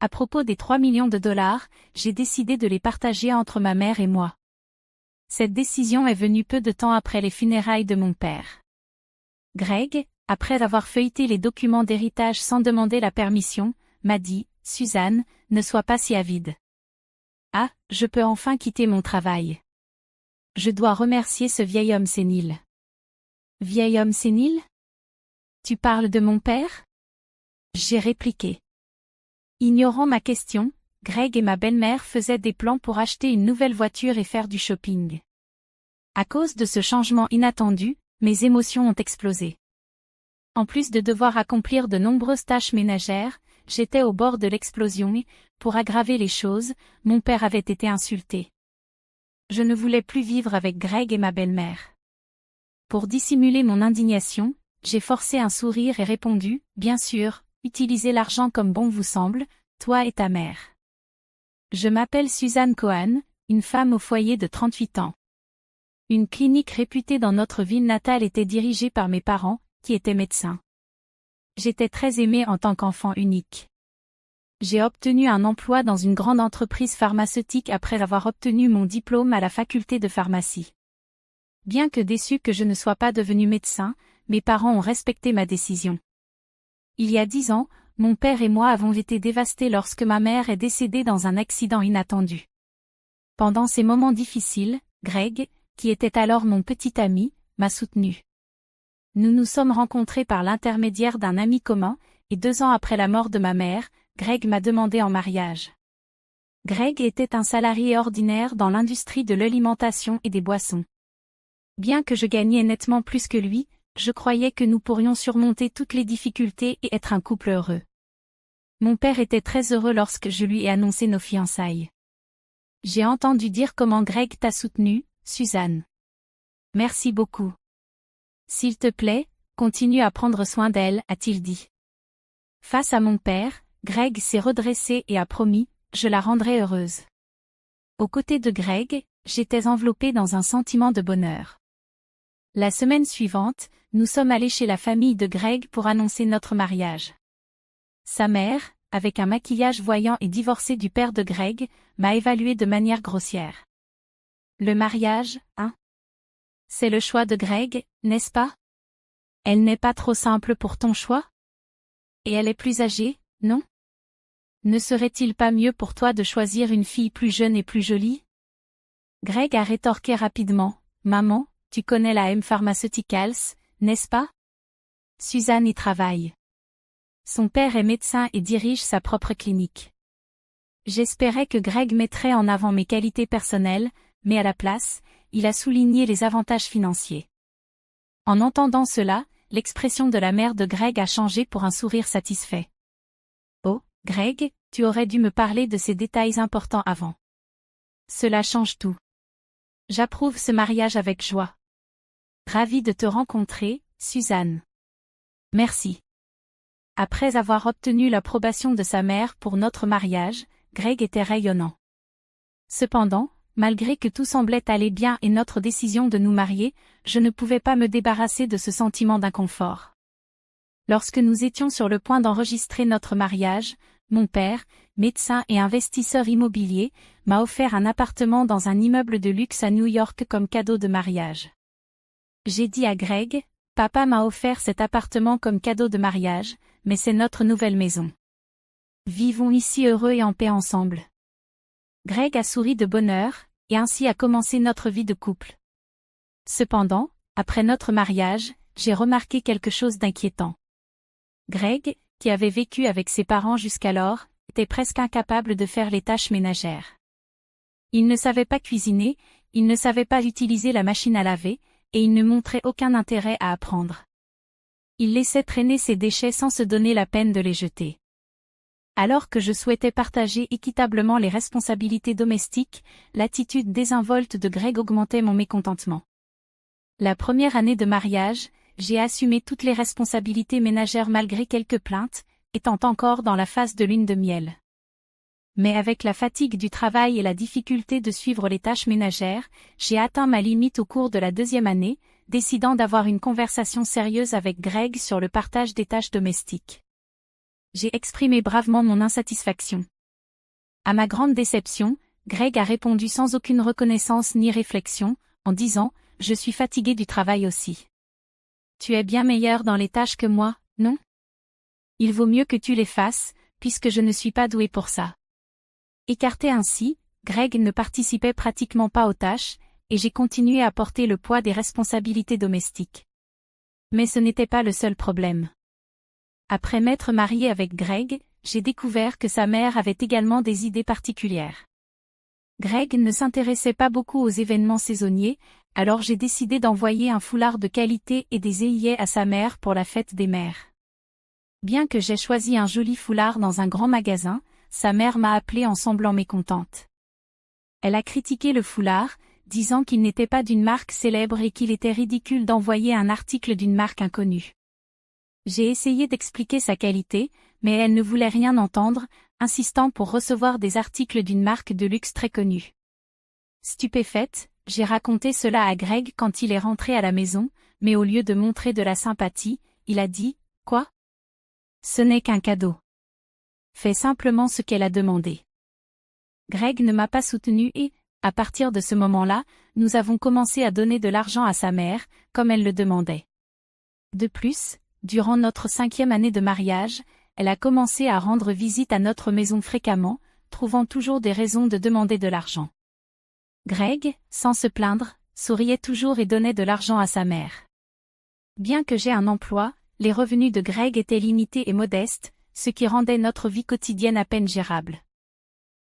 À propos des 3 millions de dollars, j'ai décidé de les partager entre ma mère et moi. Cette décision est venue peu de temps après les funérailles de mon père. Greg, après avoir feuilleté les documents d'héritage sans demander la permission, m'a dit, « Suzanne, ne sois pas si avide. Ah, je peux enfin quitter mon travail. Je dois remercier ce vieil homme sénile. » Vieil homme sénile? Tu parles de mon père? J'ai répliqué. Ignorant ma question, Greg et ma belle-mère faisaient des plans pour acheter une nouvelle voiture et faire du shopping. À cause de ce changement inattendu, mes émotions ont explosé. En plus de devoir accomplir de nombreuses tâches ménagères, j'étais au bord de l'explosion et, pour aggraver les choses, mon père avait été insulté. Je ne voulais plus vivre avec Greg et ma belle-mère. Pour dissimuler mon indignation, j'ai forcé un sourire et répondu, « Bien sûr, utilisez l'argent comme bon vous semble, toi et ta mère. » Je m'appelle Suzanne Cohen, une femme au foyer de 38 ans. Une clinique réputée dans notre ville natale était dirigée par mes parents, qui étaient médecins. J'étais très aimée en tant qu'enfant unique. J'ai obtenu un emploi dans une grande entreprise pharmaceutique après avoir obtenu mon diplôme à la faculté de pharmacie. Bien que déçu que je ne sois pas devenu médecin, mes parents ont respecté ma décision. Il y a 10 ans, mon père et moi avons été dévastés lorsque ma mère est décédée dans un accident inattendu. Pendant ces moments difficiles, Greg, qui était alors mon petit ami, m'a soutenu. Nous nous sommes rencontrés par l'intermédiaire d'un ami commun, et 2 ans après la mort de ma mère, Greg m'a demandé en mariage. Greg était un salarié ordinaire dans l'industrie de l'alimentation et des boissons. Bien que je gagnais nettement plus que lui, je croyais que nous pourrions surmonter toutes les difficultés et être un couple heureux. Mon père était très heureux lorsque je lui ai annoncé nos fiançailles. J'ai entendu dire comment Greg t'a soutenu, Suzanne. Merci beaucoup. S'il te plaît, continue à prendre soin d'elle, a-t-il dit. Face à mon père, Greg s'est redressé et a promis, je la rendrai heureuse. Aux côtés de Greg, j'étais enveloppée dans un sentiment de bonheur. La semaine suivante, nous sommes allés chez la famille de Greg pour annoncer notre mariage. Sa mère, avec un maquillage voyant et divorcée du père de Greg, m'a évaluée de manière grossière. Le mariage, hein? C'est le choix de Greg, n'est-ce pas? Elle n'est pas trop simple pour ton choix? Et elle est plus âgée, non? Ne serait-il pas mieux pour toi de choisir une fille plus jeune et plus jolie? Greg a rétorqué rapidement, maman, tu connais la M Pharmaceuticals, n'est-ce pas? Suzanne y travaille. Son père est médecin et dirige sa propre clinique. J'espérais que Greg mettrait en avant mes qualités personnelles, mais à la place, il a souligné les avantages financiers. En entendant cela, l'expression de la mère de Greg a changé pour un sourire satisfait. Oh, Greg, tu aurais dû me parler de ces détails importants avant. Cela change tout. J'approuve ce mariage avec joie. Ravi de te rencontrer, Suzanne. Merci. Après avoir obtenu l'approbation de sa mère pour notre mariage, Greg était rayonnant. Cependant, malgré que tout semblait aller bien et notre décision de nous marier, je ne pouvais pas me débarrasser de ce sentiment d'inconfort. Lorsque nous étions sur le point d'enregistrer notre mariage, mon père, médecin et investisseur immobilier, m'a offert un appartement dans un immeuble de luxe à New York comme cadeau de mariage. J'ai dit à Greg, « Papa m'a offert cet appartement comme cadeau de mariage, mais c'est notre nouvelle maison. Vivons ici heureux et en paix ensemble. » Greg a souri de bonheur, et ainsi a commencé notre vie de couple. Cependant, après notre mariage, j'ai remarqué quelque chose d'inquiétant. Greg, qui avait vécu avec ses parents jusqu'alors, était presque incapable de faire les tâches ménagères. Il ne savait pas cuisiner, il ne savait pas utiliser la machine à laver, et il ne montrait aucun intérêt à apprendre. Il laissait traîner ses déchets sans se donner la peine de les jeter. Alors que je souhaitais partager équitablement les responsabilités domestiques, l'attitude désinvolte de Greg augmentait mon mécontentement. La première année de mariage, j'ai assumé toutes les responsabilités ménagères malgré quelques plaintes, étant encore dans la phase de lune de miel. Mais avec la fatigue du travail et la difficulté de suivre les tâches ménagères, j'ai atteint ma limite au cours de la 2e année, décidant d'avoir une conversation sérieuse avec Greg sur le partage des tâches domestiques. J'ai exprimé bravement mon insatisfaction. À ma grande déception, Greg a répondu sans aucune reconnaissance ni réflexion, en disant « Je suis fatigué du travail aussi. Tu es bien meilleur dans les tâches que moi, non? Il vaut mieux que tu les fasses, puisque je ne suis pas doué pour ça. » Écarté ainsi, Greg ne participait pratiquement pas aux tâches, et j'ai continué à porter le poids des responsabilités domestiques. Mais ce n'était pas le seul problème. Après m'être mariée avec Greg, j'ai découvert que sa mère avait également des idées particulières. Greg ne s'intéressait pas beaucoup aux événements saisonniers, alors j'ai décidé d'envoyer un foulard de qualité et des œillets à sa mère pour la fête des mères. Bien que j'aie choisi un joli foulard dans un grand magasin, sa mère m'a appelée en semblant mécontente. Elle a critiqué le foulard, disant qu'il n'était pas d'une marque célèbre et qu'il était ridicule d'envoyer un article d'une marque inconnue. J'ai essayé d'expliquer sa qualité, mais elle ne voulait rien entendre, insistant pour recevoir des articles d'une marque de luxe très connue. Stupéfaite, j'ai raconté cela à Greg quand il est rentré à la maison, mais au lieu de montrer de la sympathie, il a dit « Quoi ? Ce n'est qu'un cadeau. Fais simplement ce qu'elle a demandé. » Greg ne m'a pas soutenu et, à partir de ce moment-là, nous avons commencé à donner de l'argent à sa mère, comme elle le demandait. De plus, durant notre 5e année de mariage, elle a commencé à rendre visite à notre maison fréquemment, trouvant toujours des raisons de demander de l'argent. Greg, sans se plaindre, souriait toujours et donnait de l'argent à sa mère. Bien que j'ai un emploi, les revenus de Greg étaient limités et modestes, ce qui rendait notre vie quotidienne à peine gérable.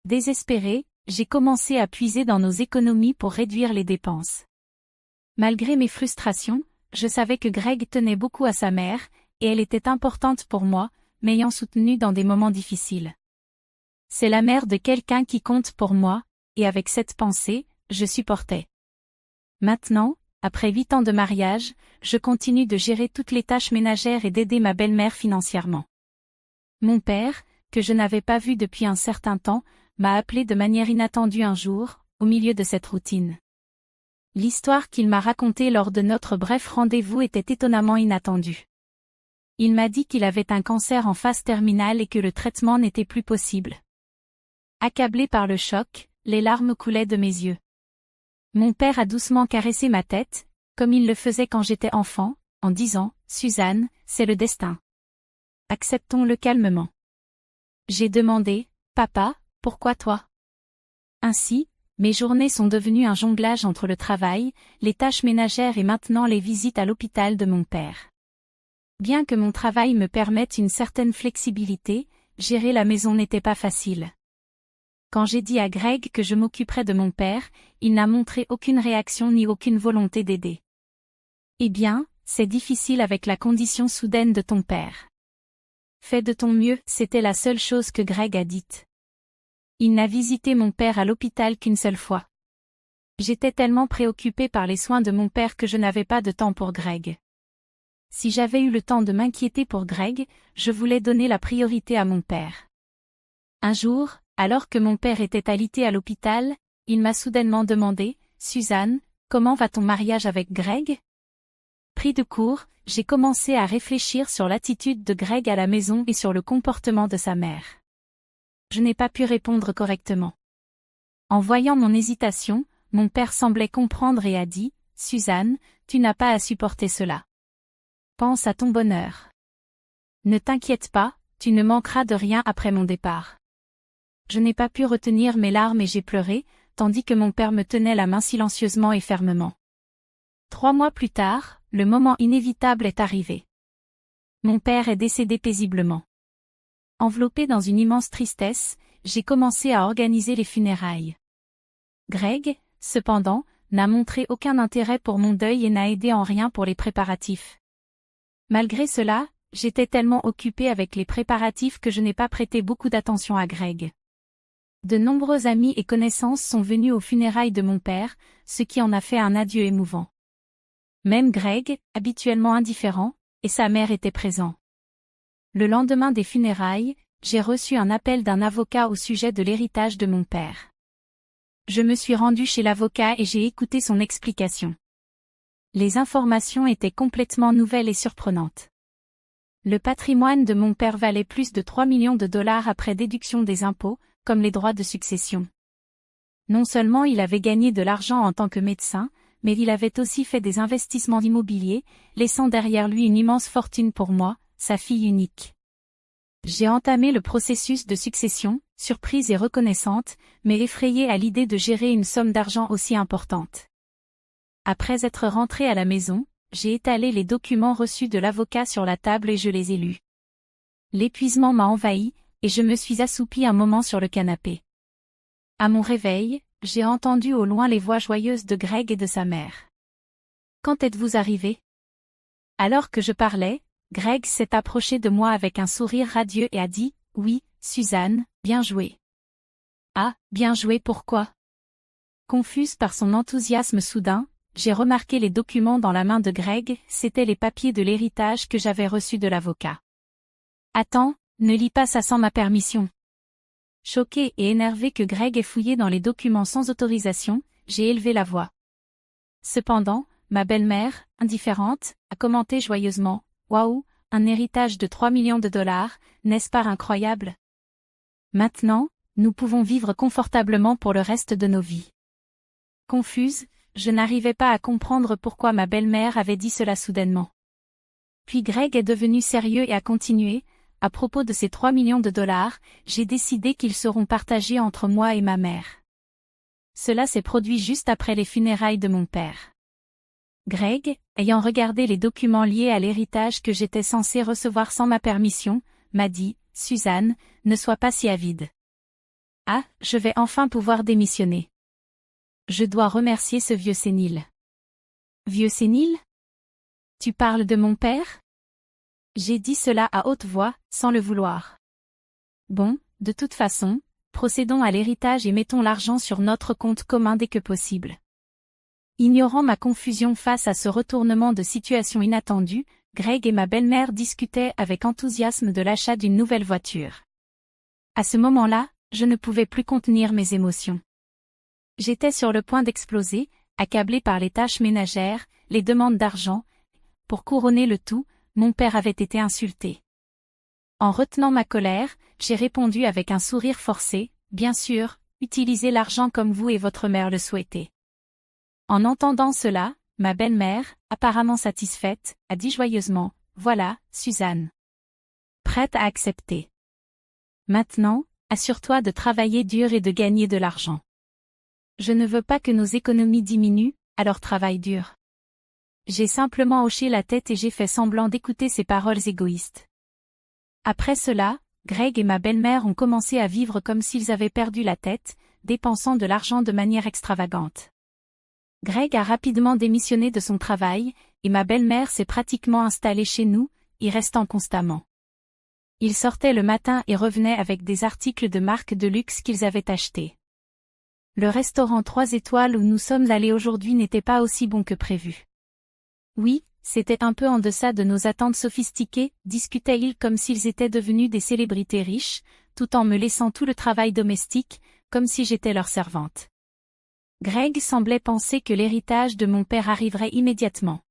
Désespéré, j'ai commencé à puiser dans nos économies pour réduire les dépenses. Malgré mes frustrations, je savais que Greg tenait beaucoup à sa mère, et elle était importante pour moi, m'ayant soutenue dans des moments difficiles. C'est la mère de quelqu'un qui compte pour moi, et avec cette pensée, je supportais. Maintenant, après 8 ans de mariage, je continue de gérer toutes les tâches ménagères et d'aider ma belle-mère financièrement. Mon père, que je n'avais pas vu depuis un certain temps, m'a appelé de manière inattendue un jour, au milieu de cette routine. L'histoire qu'il m'a racontée lors de notre bref rendez-vous était étonnamment inattendue. Il m'a dit qu'il avait un cancer en phase terminale et que le traitement n'était plus possible. Accablé par le choc, les larmes coulaient de mes yeux. Mon père a doucement caressé ma tête, comme il le faisait quand j'étais enfant, en disant « Suzanne, c'est le destin. Acceptons-le calmement. » J'ai demandé « Papa, pourquoi toi ?» Ainsi, mes journées sont devenues un jonglage entre le travail, les tâches ménagères et maintenant les visites à l'hôpital de mon père. Bien que mon travail me permette une certaine flexibilité, gérer la maison n'était pas facile. Quand j'ai dit à Greg que je m'occuperais de mon père, il n'a montré aucune réaction ni aucune volonté d'aider. Eh bien, c'est difficile avec la condition soudaine de ton père. Fais de ton mieux, c'était la seule chose que Greg a dite. Il n'a visité mon père à l'hôpital qu'une seule fois. J'étais tellement préoccupée par les soins de mon père que je n'avais pas de temps pour Greg. Si j'avais eu le temps de m'inquiéter pour Greg, je voulais donner la priorité à mon père. Un jour, alors que mon père était alité à l'hôpital, il m'a soudainement demandé « Suzanne, comment va ton mariage avec Greg ?» Pris de court, j'ai commencé à réfléchir sur l'attitude de Greg à la maison et sur le comportement de sa mère. Je n'ai pas pu répondre correctement. En voyant mon hésitation, mon père semblait comprendre et a dit « Suzanne, tu n'as pas à supporter cela. Pense à ton bonheur. Ne t'inquiète pas, tu ne manqueras de rien après mon départ. » Je n'ai pas pu retenir mes larmes et j'ai pleuré, tandis que mon père me tenait la main silencieusement et fermement. 3 mois plus tard, le moment inévitable est arrivé. Mon père est décédé paisiblement. Enveloppé dans une immense tristesse, j'ai commencé à organiser les funérailles. Greg, cependant, n'a montré aucun intérêt pour mon deuil et n'a aidé en rien pour les préparatifs. Malgré cela, j'étais tellement occupée avec les préparatifs que je n'ai pas prêté beaucoup d'attention à Greg. De nombreux amis et connaissances sont venus aux funérailles de mon père, ce qui en a fait un adieu émouvant. Même Greg, habituellement indifférent, et sa mère étaient présents. Le lendemain des funérailles, j'ai reçu un appel d'un avocat au sujet de l'héritage de mon père. Je me suis rendue chez l'avocat et j'ai écouté son explication. Les informations étaient complètement nouvelles et surprenantes. Le patrimoine de mon père valait plus de 3 millions de dollars après déduction des impôts, comme les droits de succession. Non seulement il avait gagné de l'argent en tant que médecin, mais il avait aussi fait des investissements immobiliers, laissant derrière lui une immense fortune pour moi, sa fille unique. J'ai entamé le processus de succession, surprise et reconnaissante, mais effrayée à l'idée de gérer une somme d'argent aussi importante. Après être rentrée à la maison, j'ai étalé les documents reçus de l'avocat sur la table et je les ai lus. L'épuisement m'a envahi, et je me suis assoupie un moment sur le canapé. À mon réveil, j'ai entendu au loin les voix joyeuses de Greg et de sa mère. « Quand êtes-vous arrivés ?» Alors que je parlais, Greg s'est approché de moi avec un sourire radieux et a dit « Oui, Suzanne, bien joué. »« Ah, bien joué pourquoi ?» Confuse par son enthousiasme soudain, j'ai remarqué les documents dans la main de Greg, c'étaient les papiers de l'héritage que j'avais reçus de l'avocat. « Attends, ne lis pas ça sans ma permission. » Choqué et énervé que Greg ait fouillé dans les documents sans autorisation, j'ai élevé la voix. Cependant, ma belle-mère, indifférente, a commenté joyeusement. Waouh, un héritage de 3 millions de dollars, n'est-ce pas incroyable? Maintenant, nous pouvons vivre confortablement pour le reste de nos vies. Confuse, je n'arrivais pas à comprendre pourquoi ma belle-mère avait dit cela soudainement. Puis Greg est devenu sérieux et a continué. À propos de ces 3 millions de dollars, j'ai décidé qu'ils seront partagés entre moi et ma mère. Cela s'est produit juste après les funérailles de mon père. Greg, ayant regardé les documents liés à l'héritage que j'étais censé recevoir sans ma permission, m'a dit « Suzanne, ne sois pas si avide. Ah, je vais enfin pouvoir démissionner. Je dois remercier ce vieux sénile. » Vieux sénile? Tu parles de mon père? J'ai dit cela à haute voix, sans le vouloir. Bon, de toute façon, procédons à l'héritage et mettons l'argent sur notre compte commun dès que possible. Ignorant ma confusion face à ce retournement de situation inattendu, Greg et ma belle-mère discutaient avec enthousiasme de l'achat d'une nouvelle voiture. À ce moment-là, je ne pouvais plus contenir mes émotions. J'étais sur le point d'exploser, accablé par les tâches ménagères, les demandes d'argent. Pour couronner le tout, mon père avait été insulté. En retenant ma colère, j'ai répondu avec un sourire forcé, « Bien sûr, utilisez l'argent comme vous et votre mère le souhaitez. » En entendant cela, ma belle-mère, apparemment satisfaite, a dit joyeusement, « Voilà, Suzanne. Prête à accepter. Maintenant, assure-toi de travailler dur et de gagner de l'argent. Je ne veux pas que nos économies diminuent, alors travaille dur. » J'ai simplement hoché la tête et j'ai fait semblant d'écouter ces paroles égoïstes. Après cela, Greg et ma belle-mère ont commencé à vivre comme s'ils avaient perdu la tête, dépensant de l'argent de manière extravagante. Greg a rapidement démissionné de son travail, et ma belle-mère s'est pratiquement installée chez nous, y restant constamment. Ils sortaient le matin et revenaient avec des articles de marque de luxe qu'ils avaient achetés. Le restaurant 3 étoiles où nous sommes allés aujourd'hui n'était pas aussi bon que prévu. Oui, c'était un peu en deçà de nos attentes sophistiquées, discutaient-ils comme s'ils étaient devenus des célébrités riches, tout en me laissant tout le travail domestique, comme si j'étais leur servante. Greg semblait penser que l'héritage de mon père arriverait immédiatement.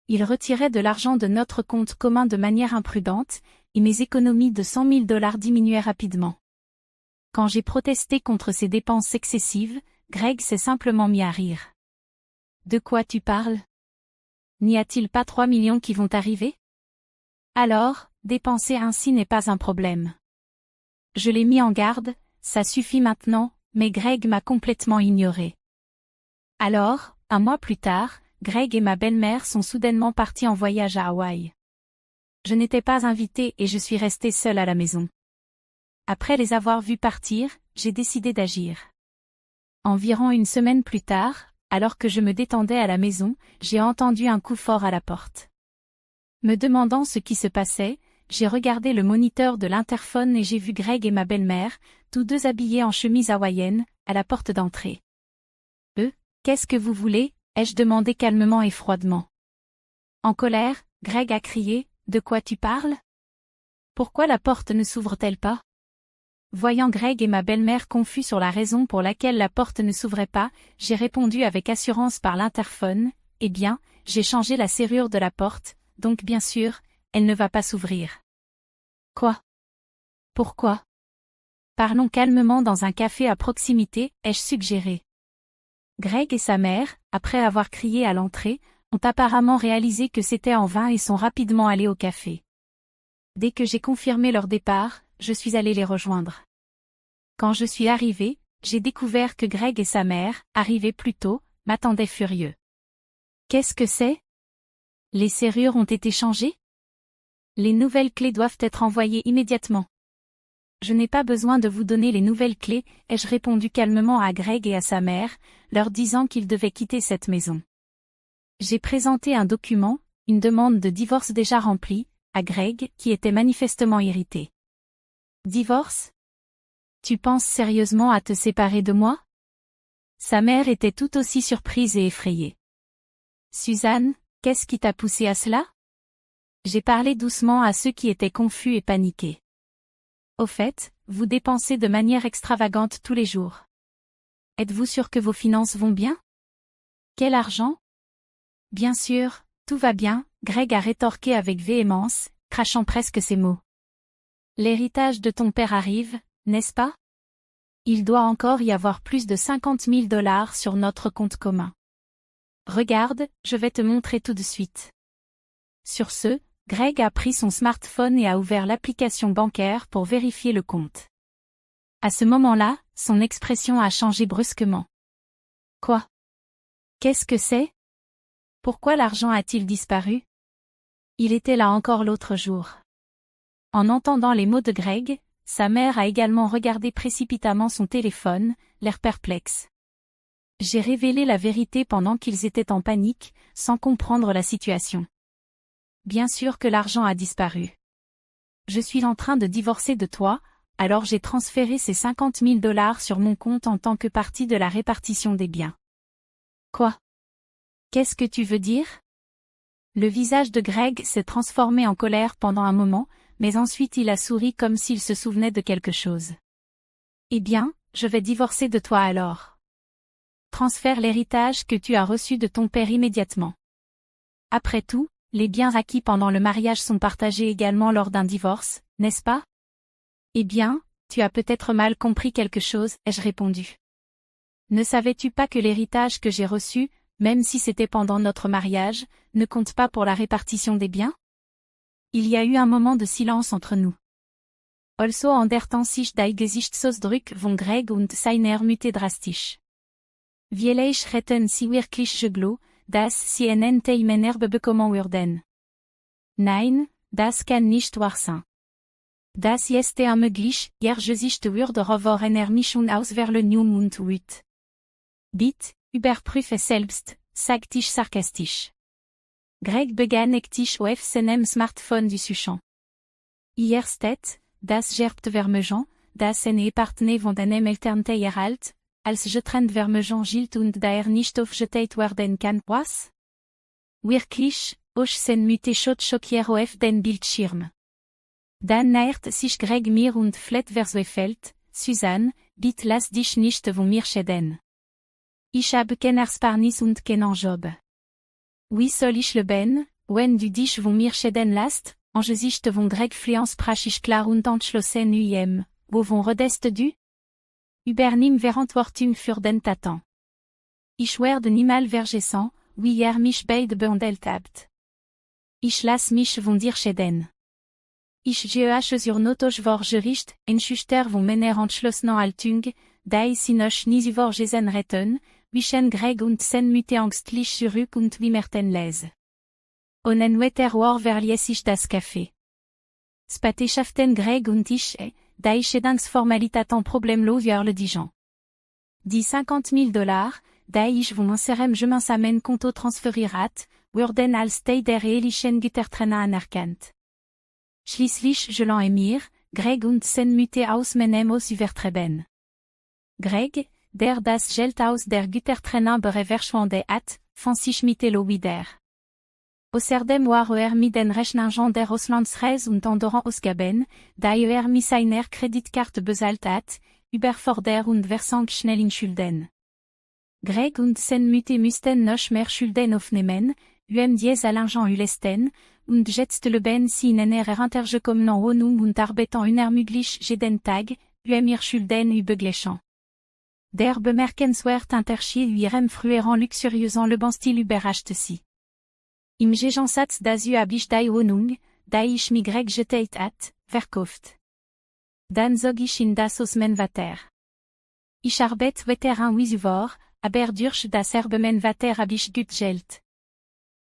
Il retirait de l'argent de notre compte commun de manière imprudente, et mes économies de 100 000 $ diminuaient rapidement. Quand j'ai protesté contre ces dépenses excessives, Greg s'est simplement mis à rire. « De quoi tu parles? N'y a-t-il pas 3 millions qui vont arriver? Alors, dépenser ainsi n'est pas un problème. » Je l'ai mis en garde, ça suffit maintenant, mais Greg m'a complètement ignoré. Alors, un mois plus tard, Greg et ma belle-mère sont soudainement partis en voyage à Hawaï. Je n'étais pas invitée et je suis restée seule à la maison. Après les avoir vus partir, j'ai décidé d'agir. Environ une semaine plus tard, alors que je me détendais à la maison, j'ai entendu un coup fort à la porte. Me demandant ce qui se passait, j'ai regardé le moniteur de l'interphone et j'ai vu Greg et ma belle-mère, tous deux habillés en chemise hawaïenne, à la porte d'entrée. « Qu'est-ce que vous voulez ?» ai-je demandé calmement et froidement. En colère, Greg a crié, « De quoi tu parles? Pourquoi la porte ne s'ouvre-t-elle pas ?» Voyant Greg et ma belle-mère confus sur la raison pour laquelle la porte ne s'ouvrait pas, j'ai répondu avec assurance par l'interphone, « Eh bien, j'ai changé la serrure de la porte, donc bien sûr, elle ne va pas s'ouvrir. Quoi? Pourquoi? Parlons calmement dans un café à proximité, ai-je suggéré. Greg et sa mère, après avoir crié à l'entrée, ont apparemment réalisé que c'était en vain et sont rapidement allés au café. Dès que j'ai confirmé leur départ, je suis allé les rejoindre. Quand je suis arrivé, j'ai découvert que Greg et sa mère, arrivés plus tôt, m'attendaient furieux. Qu'est-ce que c'est? Les serrures ont été changées? Les nouvelles clés doivent être envoyées immédiatement. Je n'ai pas besoin de vous donner les nouvelles clés, ai-je répondu calmement à Greg et à sa mère, leur disant qu'ils devaient quitter cette maison. J'ai présenté un document, une demande de divorce déjà remplie, à Greg, qui était manifestement irrité. Divorce? Tu penses sérieusement à te séparer de moi? Sa mère était tout aussi surprise et effrayée. Suzanne, qu'est-ce qui t'a poussé à cela? J'ai parlé doucement à ceux qui étaient confus et paniqués. Au fait, vous dépensez de manière extravagante tous les jours. Êtes-vous sûr que vos finances vont bien? Quel argent? Bien sûr, tout va bien, Greg a rétorqué avec véhémence, crachant presque ses mots. L'héritage de ton père arrive, n'est-ce pas? Il doit encore y avoir plus de 50 000 $ sur notre compte commun. Regarde, je vais te montrer tout de suite. Sur ce, Greg a pris son smartphone et a ouvert l'application bancaire pour vérifier le compte. À ce moment-là, son expression a changé brusquement. Quoi? Qu'est-ce que c'est? Pourquoi l'argent a-t-il disparu? Il était là encore l'autre jour. En entendant les mots de Greg, sa mère a également regardé précipitamment son téléphone, l'air perplexe. J'ai révélé la vérité pendant qu'ils étaient en panique, sans comprendre la situation. Bien sûr que l'argent a disparu. Je suis en train de divorcer de toi, alors j'ai transféré ces 50 000 $ sur mon compte en tant que partie de la répartition des biens. Quoi? Qu'est-ce que tu veux dire? Le visage de Greg s'est transformé en colère pendant un moment, mais ensuite il a souri comme s'il se souvenait de quelque chose. Eh bien, je vais divorcer de toi alors. Transfère l'héritage que tu as reçu de ton père immédiatement. Après tout, les biens acquis pendant le mariage sont partagés également lors d'un divorce, n'est-ce pas? Eh bien, tu as peut-être mal compris quelque chose, ai-je répondu. Ne savais-tu pas que l'héritage que j'ai reçu, même si c'était pendant notre mariage, ne compte pas pour la répartition des biens? Il y a eu un moment de silence entre nous. Also anderten sich die Gesichtsausdruck von Greg und seiner Mütter drastisch. Vielleicht hätten sie wirklich geglaubt, dass sie einen Erbe bekommen würden. Nein, das kann nicht wahr sein. Das ist unmöglich, ihr Gesicht würde über einer Mischung ausverlöhnen und wüt. Bitte, überprüfe selbst, sagte ich sarkastisch. Greg begann hektisch auf seinem Smartphone du suchen. Ihr steht, das gerbt vermegen, das eine Partner von einem Elternteil erhalt, als getrennt vermegen gilt und daher nicht aufgeteilt werden kann, was? Wirklich, euch sen Mütter schockiert auf den Bildschirm. Dann nähert sich Greg mir und flett verzweifelt, Suzanne, bitte lass dich nicht von mir schäden. Ich habe kein Ersparnis und keinen Job. Wie soll ich leben, wenn du dich von mir schäden lässt, angesichts von Greg Flians prachisch klar und entschlossen wovon redest du? Übernimm Verantwortung für den Taten. Ich werde niemals vergessen, wie ihr mich beide behandelt habt. Ich lass mich von dir schäden. Ich gehe sur notoch vor Gericht, Schuster von meiner entschlossenen Haltung, die sie noch nie übergesehen hätten, wischen Greg und sen Mütter angstlich zurück und wimmerten les. Onen wetter verliess sich das Café. Spate schafften Greg und ich, die Schädungsformalitäten problemlos erledigen. Die 50 000 $, die ich von unserem gemeinsamen Konto transferiert, wurden als Teil der ehelichen Gütertrennung anerkannt. Schließlich gelang mir, Greg und sen Mütter aus meinem Haus übertreten. Greg, der das Geld aus der Gütertrennung verschwendet hat, fand sich Mittello wieder. Außerdem war mit den Rechnungen der Auslandsreise und anderen Ausgaben, die mit seiner Kreditkarte bezahlt hat, überfordert und versank schnell in Schulden. Greg und sen Mütter mussten noch mehr Schulden aufnehmen, dies à l'argent ulesten, und jetzt leben sie in einer intergekommenen Wohnung und arbeiten unermüdlich jeden Tag, ihr Schulden übergleichen. Der bemerkenswert Unterschied ihrem früheren luxuriösen Lebensstil überrascht sie. Im Gegensatz dazu habe ich die Wohnung, die ich mir getätigt hat, verkauft. Dann zog ich in das Osmen weiter. Ich arbeite weiter an Wisuvor, aber durch das Erbemen weiter habe ich gut Geld.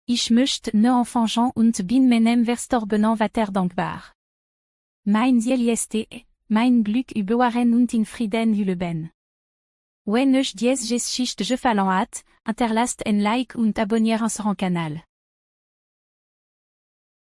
Ich möchte ne enfangen und bin meinem Verstorbenen weiter dankbar. Mein Ziel ist, mein Glück überwahren und in Frieden leben. Wenn euch diese Geschichte gefallen hat, hinterlasst ein Like und abonniert unseren Kanal.